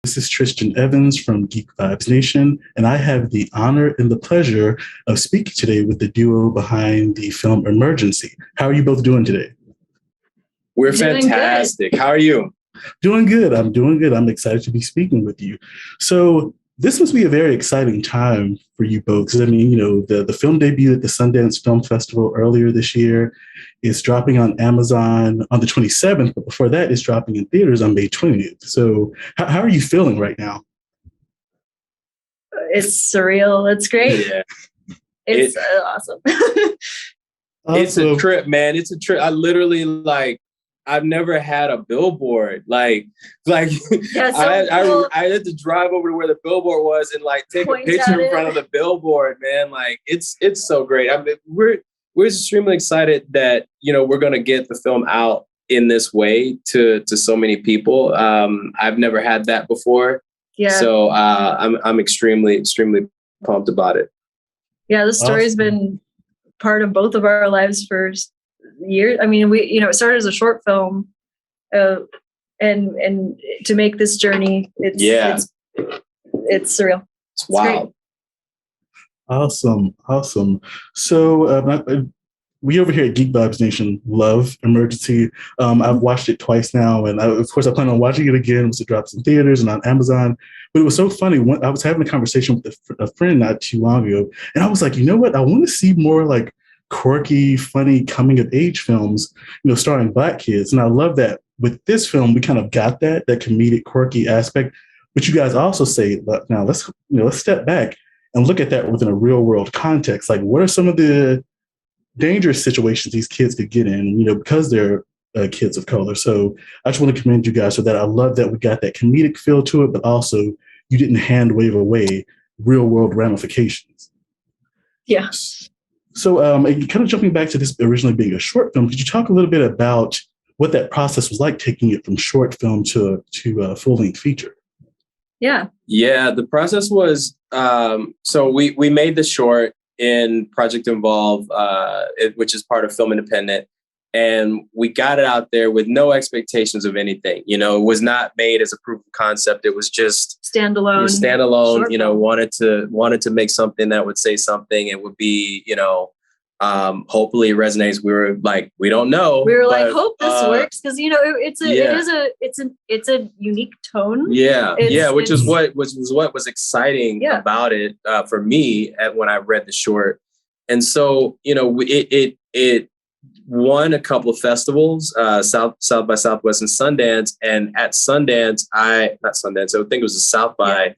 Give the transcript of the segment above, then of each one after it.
This is Tristian Evans from Geek Vibes Nation, and I have the honor and the pleasure of speaking today with the duo behind the film Emergency. How are you both doing today? We're fantastic. How are you? Doing good. I'm doing good. I'm excited to be speaking with you. So this must be a very exciting time for you both. Because I mean, you know, the film debuted at the Sundance Film Festival earlier this year. It's dropping on Amazon on the 27th, but before that, it's dropping in theaters on May 20th. So how are you feeling right now? It's surreal. It's great. Yeah. It's awesome. It's a trip, man. It's a trip. I literally I've never had a billboard. Yeah, I had to drive over to where the billboard was and take a picture in front of the billboard, man. It's so great. I mean, we're extremely excited that, you know, we're going to get the film out in this way to so many people. I've never had that before. Yeah. So I'm extremely pumped about it. Yeah, the story's been part of both of our lives for years. I mean, it started as a short film, and to make this journey, it's surreal. It's wild. Great. Awesome. So we over here at Geek Vibes Nation love Emergency. I've watched it twice now, and of course I plan on watching it again once it drops in theaters and on Amazon. But it was so funny. I was having a conversation with a friend not too long ago, and I was like, you know what? I want to see more quirky, funny coming of age films, you know, starring Black kids. And I love that with this film, we kind of got that comedic, quirky aspect. But you guys also say, now let's step back and look at that within a real world context. Like, what are some of the dangerous situations these kids could get in, you know, because they're kids of color? So I just want to commend you guys for that. I love that we got that comedic feel to it, but also you didn't hand wave away real world ramifications. Yeah. So kind of jumping back to this originally being a short film, could you talk a little bit about what that process was like, taking it from short film to a full-length feature? Yeah, the process was, so we made the short in Project Involve, which is part of Film Independent, and we got it out there with no expectations of anything. You know, it was not made as a proof of concept. It was just standalone. You know, wanted to make something that would say something. It would be, you know, hopefully it resonates. We were like, we don't know. We were hope this works, because you know it's a unique tone. Which is what was exciting about it for me when I read the short. And so, you know, it won a couple of festivals, South by Southwest and Sundance. And at Sundance, I think it was a South by.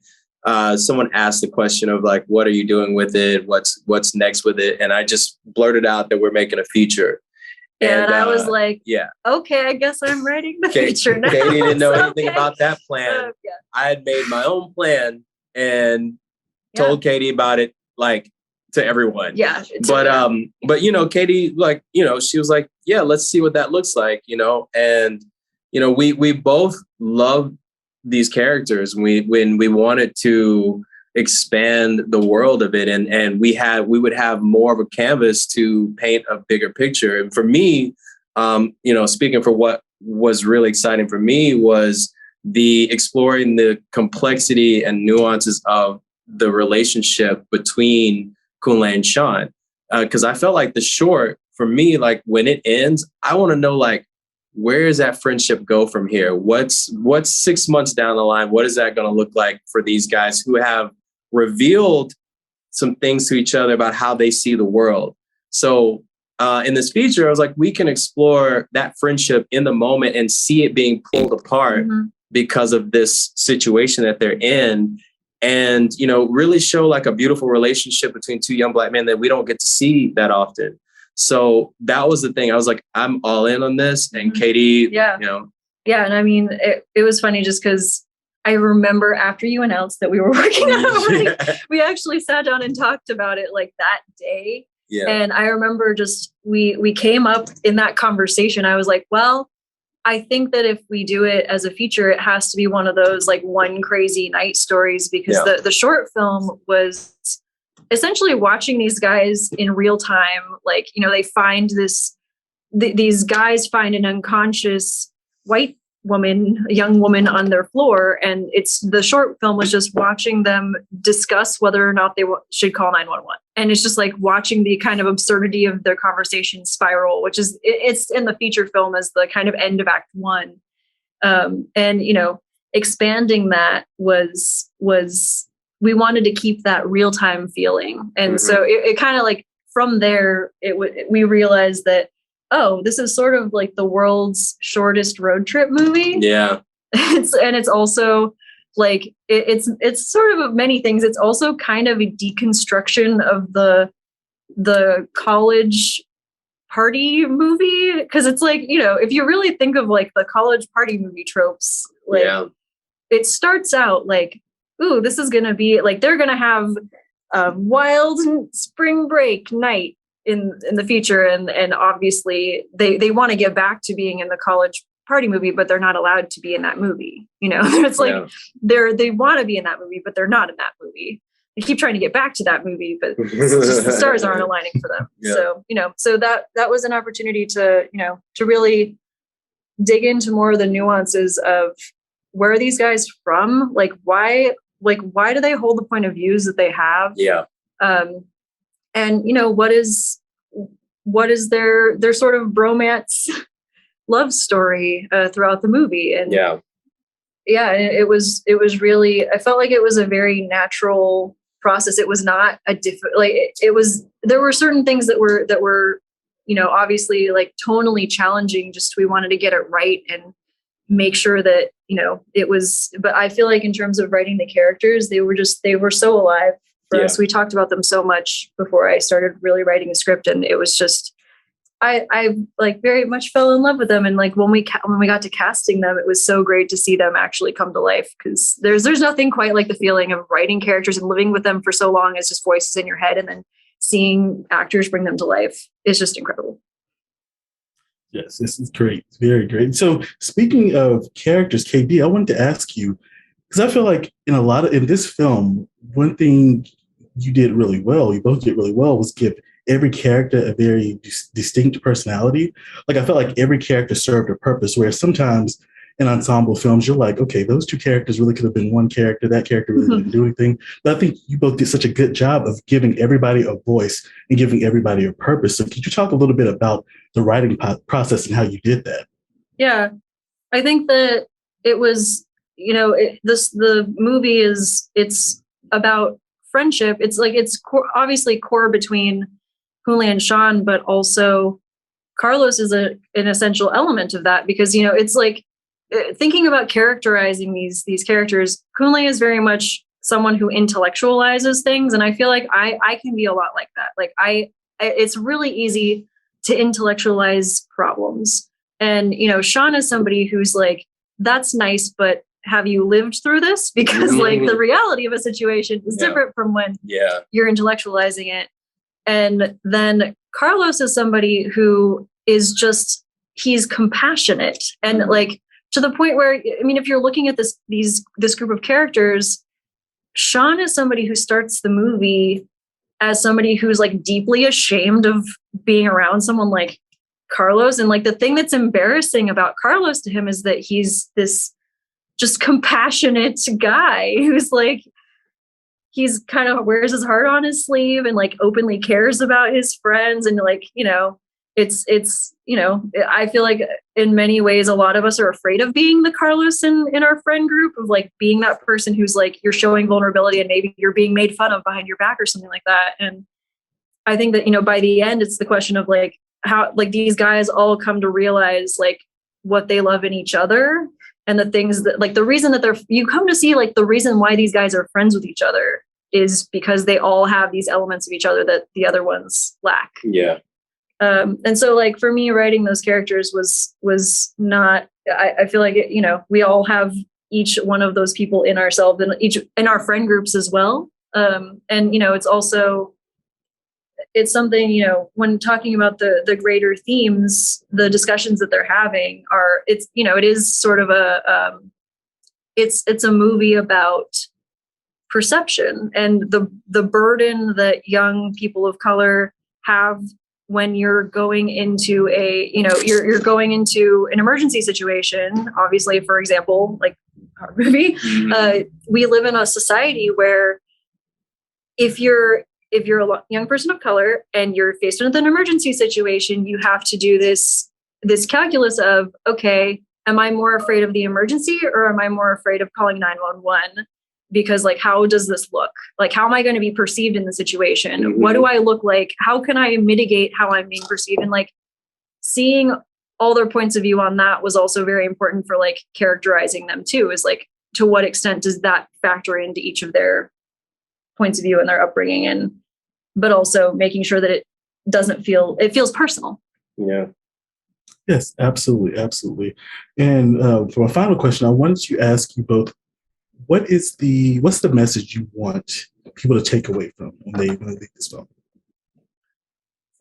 Someone asked the question of what are you doing with it? What's next with it? And I just blurted out that we're making a feature. And I was like, okay, I guess I'm writing the feature now. Katie didn't know anything about that plan. I had made my own plan and told Katie about it, to everyone. Yeah. But you know, Katie, she was like, yeah, let's see what that looks like, you know? And, you know, we both love these characters. When we wanted to expand the world of it, and we would have more of a canvas to paint a bigger picture. And for me, you know, speaking for what was really exciting for me was the exploring the complexity and nuances of the relationship between Kunle and Sean. Because I felt like the short, for me, when it ends, I want to know, where does that friendship go from here? What's 6 months down the line? What is that going to look like for these guys who have revealed some things to each other about how they see the world? So in this feature, I was like, we can explore that friendship in the moment and see it being pulled apart because of this situation that they're in. And, you know, really show a beautiful relationship between two young Black men that we don't get to see that often. So that was the thing. I was like, I'm all in on this. And Katie, you know. Yeah. And I mean, it was funny just because I remember after you announced that we were working on it, we actually sat down and talked about it that day. Yeah. And I remember just, we came up in that conversation. I was like, well, I think that if we do it as a feature, it has to be one of those one crazy night stories, because the short film was essentially watching these guys in real time. Like, they find these guys find an unconscious white woman, a young woman on their floor. And the short film was just watching them discuss whether or not they should call 911. And it's just like watching the kind of absurdity of their conversation spiral, which is, it's in the feature film as the kind of end of Act 1. And, expanding that was we wanted to keep that real time feeling. And so it kind of like from there, we realized that, oh, this is sort of like the world's shortest road trip movie. Yeah. It's also like, it's sort of many things. It's also kind of a deconstruction of the college party movie. Cause it's like, if you really think of like the college party movie tropes, like it starts out like, ooh, this is going to be like, they're going to have a wild spring break night in the future. And obviously they want to get back to being in the college party movie, but they're not allowed to be in that movie. It's like they want to be in that movie, but they're not in that movie. They keep trying to get back to that movie, but just the stars aren't aligning for them. So, so that was an opportunity to really dig into more of the nuances of where are these guys from? Like, why do they hold the point of views that they have? Yeah. And what is their sort of bromance love story throughout the movie? And it was really, I felt like it was a very natural process. It was not a there were certain things that were obviously like tonally challenging. Just we wanted to get it right and make sure that it was. But I feel like in terms of writing the characters, they were so alive for us. We talked about them so much before I started really writing a script, and it was just I like very much fell in love with them. And like when we got to casting them, it was so great to see them actually come to life, because there's nothing quite like the feeling of writing characters and living with them for so long as just voices in your head, and then seeing actors bring them to life is just incredible. Yes, this is great. It's very great. So speaking of characters, KD, I wanted to ask you, because I feel like in this film, one thing you did really well, you both did really well, was give every character a very distinct personality. Like I felt like every character served a purpose, where sometimes in ensemble films, you're like, okay, those two characters really could have been one character. That character really didn't do anything. But I think you both did such a good job of giving everybody a voice and giving everybody a purpose. So could you talk a little bit about the writing process and how you did that? Yeah, I think that it was, the movie it's about friendship. It's like, it's obviously core between Kunle and Sean, but also Carlos is an essential element of that, because, it's like, thinking about characterizing these characters, Kunle is very much someone who intellectualizes things. And I feel like I can be a lot like that. Like it's really easy to intellectualize problems. And, Sean is somebody who's like, that's nice, but have you lived through this? Because like the reality of a situation is different from when you're intellectualizing it. And then Carlos is somebody who is just, he's compassionate. And like, to the point where, I mean, if you're looking at this group of characters, Sean is somebody who starts the movie as somebody who's like deeply ashamed of being around someone like Carlos. And like the thing that's embarrassing about Carlos to him is that he's this just compassionate guy who's like, he's kind of wears his heart on his sleeve and like openly cares about his friends. And like, I feel like in many ways, a lot of us are afraid of being the Carlos in our friend group, of like being that person who's like, you're showing vulnerability and maybe you're being made fun of behind your back or something like that. And I think that, by the end, it's the question of like how, like these guys all come to realize like what they love in each other, and the things that like the reason that you come to see like the reason why these guys are friends with each other is because they all have these elements of each other that the other ones lack. Yeah. And so like for me, writing those characters was not, I feel like, we all have each one of those people in ourselves and each in our friend groups as well. And, it's also, it's something, when talking about the greater themes, the discussions that they're having it is sort of it's a movie about perception and the burden that young people of color have when you're going into you're going into an emergency situation. Obviously, for example, like our movie, we live in a society where if you're a young person of color and you're faced with an emergency situation, you have to do this calculus of, okay, am I more afraid of the emergency or am I more afraid of calling 911? Because like, how does this look? Like, how am I going to be perceived in the situation? Mm-hmm. What do I look like? How can I mitigate how I'm being perceived? And like seeing all their points of view on that was also very important for like characterizing them too, is like, to what extent does that factor into each of their points of view and their upbringing, and but also making sure that it feels personal. Yeah. Yes, absolutely. Absolutely. And for my final question, I wanted to ask you both, what's the message you want people to take away from when they leave this film?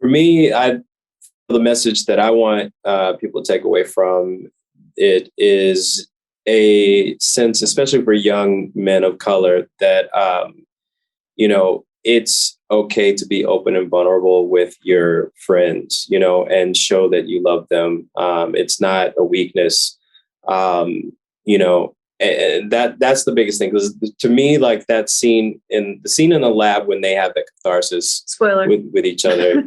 For me, the message that I want people to take away from it is a sense, especially for young men of color, that it's okay to be open and vulnerable with your friends, and show that you love them. It's not a weakness, and that's the biggest thing. Because to me, like the scene in the lab when they have the catharsis with each other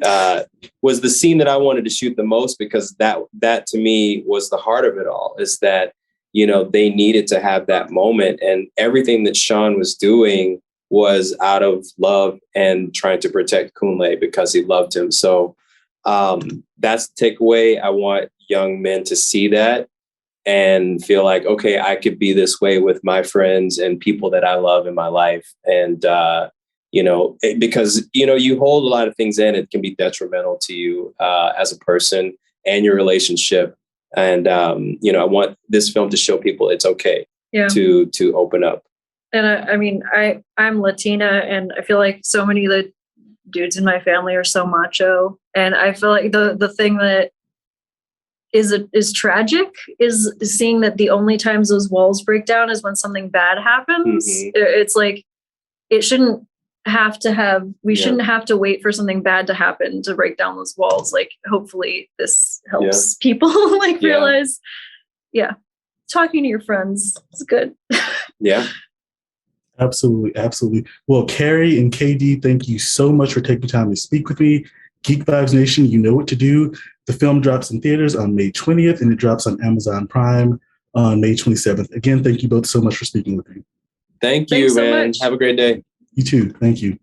was the scene that I wanted to shoot the most, because that to me was the heart of it all, is that, they needed to have that moment, and everything that Sean was doing was out of love and trying to protect Kunle because he loved him. So that's the takeaway. I want young men to see that and feel like, okay, I could be this way with my friends and people that I love in my life. And, because, you hold a lot of things in, it can be detrimental to you as a person and your relationship. And, I want this film to show people it's okay to open up. And I'm Latina, and I feel like so many of the dudes in my family are so macho. And I feel like the thing that is tragic is seeing that the only times those walls break down is when something bad happens. Mm-hmm. It's like, it shouldn't have to we shouldn't have to wait for something bad to happen to break down those walls. Like, hopefully this helps people realize, talking to your friends is good. Yeah. Absolutely. Absolutely. Well, Carey and KD, thank you so much for taking time to speak with me. Geek Vibes Nation, you know what to do. The film drops in theaters on May 20th, and it drops on Amazon Prime on May 27th. Again, thank you both so much for speaking with me. Thank you, man. Have a great day. You too. Thank you.